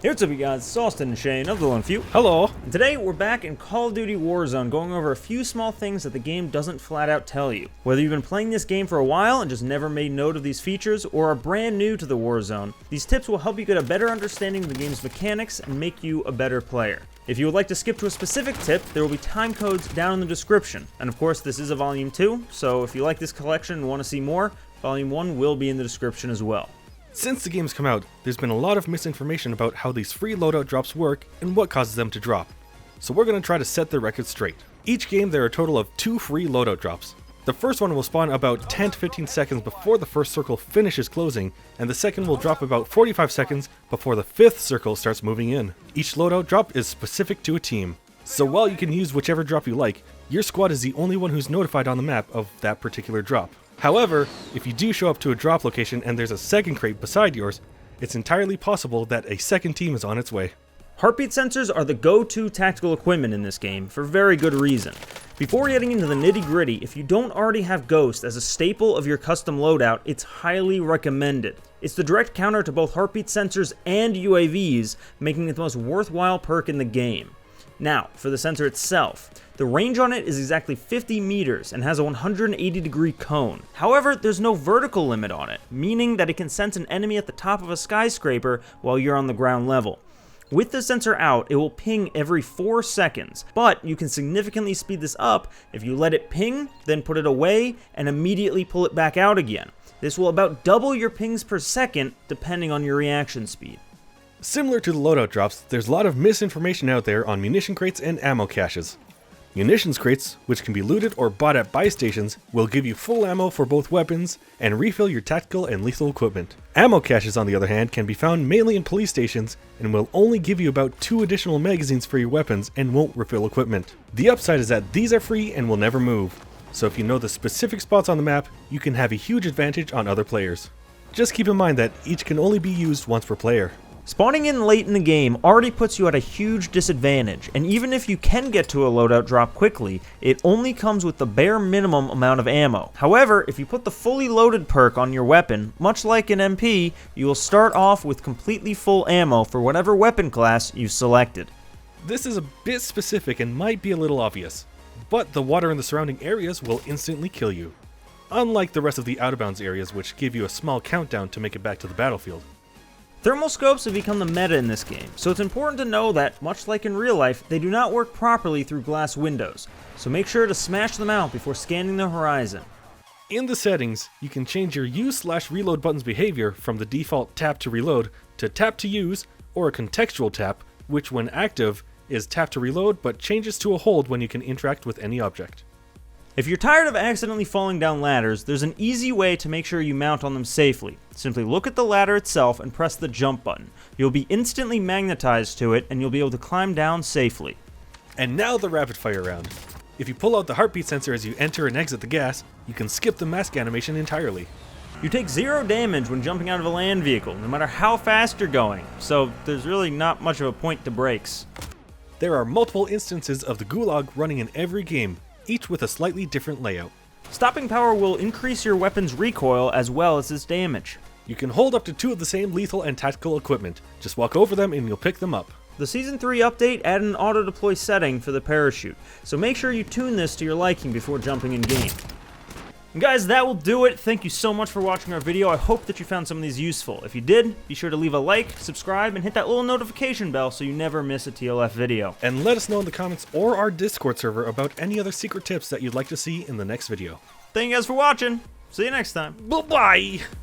Hey, what's up you guys, it's Austin and Shane of The Lone Few. Hello! And today we're back in Call of Duty Warzone going over a few small things that the game doesn't flat out tell you. Whether you've been playing this game for a while and just never made note of these features, or are brand new to the Warzone, these tips will help you get a better understanding of the game's mechanics and make you a better player. If you would like to skip to a specific tip, there will be time codes down in the description. And of course, this is a Volume 2, so if you like this collection and want to see more, Volume 1 will be in the description as well. Since the game's come out, there's been a lot of misinformation about how these free loadout drops work and what causes them to drop. So we're going to try to set the record straight. Each game there are a total of 2 free loadout drops. The first one will spawn about 10 to 15 seconds before the first circle finishes closing, and the second will drop about 45 seconds before the 5th circle starts moving in. Each loadout drop is specific to a team. So while you can use whichever drop you like, your squad is the only one who's notified on the map of that particular drop. However, if you do show up to a drop location and there's a second crate beside yours, it's entirely possible that a second team is on its way. Heartbeat sensors are the go-to tactical equipment in this game, for very good reason. Before getting into the nitty-gritty, if you don't already have Ghost as a staple of your custom loadout, it's highly recommended. It's the direct counter to both heartbeat sensors and UAVs, making it the most worthwhile perk in the game. Now, for the sensor itself, the range on it is exactly 50 meters and has a 180-degree cone. However, there's no vertical limit on it, meaning that it can sense an enemy at the top of a skyscraper while you're on the ground level. With the sensor out, it will ping every 4 seconds, but you can significantly speed this up if you let it ping, then put it away, and immediately pull it back out again. This will about double your pings per second, depending on your reaction speed. Similar to the loadout drops, there's a lot of misinformation out there on munition crates and ammo caches. Munitions crates, which can be looted or bought at buy stations, will give you full ammo for both weapons and refill your tactical and lethal equipment. Ammo caches, on the other hand, can be found mainly in police stations and will only give you about 2 additional magazines for your weapons and won't refill equipment. The upside is that these are free and will never move, so if you know the specific spots on the map, you can have a huge advantage on other players. Just keep in mind that each can only be used once per player. Spawning in late in the game already puts you at a huge disadvantage, and even if you can get to a loadout drop quickly, it only comes with the bare minimum amount of ammo. However, if you put the fully loaded perk on your weapon, much like an MP, you will start off with completely full ammo for whatever weapon class you selected. This is a bit specific and might be a little obvious, but the water in the surrounding areas will instantly kill you. Unlike the rest of the out-of-bounds areas, which give you a small countdown to make it back to the battlefield. Thermal scopes have become the meta in this game, so it's important to know that, much like in real life, they do not work properly through glass windows, so make sure to smash them out before scanning the horizon. In the settings, you can change your use/reload button's behavior from the default tap to reload to tap to use, or a contextual tap, which when active is tap to reload but changes to a hold when you can interact with any object. If you're tired of accidentally falling down ladders, there's an easy way to make sure you mount on them safely. Simply look at the ladder itself and press the jump button. You'll be instantly magnetized to it and you'll be able to climb down safely. And now the rapid fire round. If you pull out the heartbeat sensor as you enter and exit the gas, you can skip the mask animation entirely. You take 0 damage when jumping out of a land vehicle, no matter how fast you're going, so there's really not much of a point to brakes. There are multiple instances of the Gulag running in every game, each with a slightly different layout. Stopping power will increase your weapon's recoil as well as its damage. You can hold up to 2 of the same lethal and tactical equipment. Just walk over them and you'll pick them up. The Season 3 update added an auto-deploy setting for the parachute, so make sure you tune this to your liking before jumping in game. And guys, that will do it. Thank you so much for watching our video. I hope that you found some of these useful. If you did, be sure to leave a like, subscribe, and hit that little notification bell so you never miss a TLF video. And let us know in the comments or our Discord server about any other secret tips that you'd like to see in the next video. Thank you guys for watching. See you next time. Bye-bye!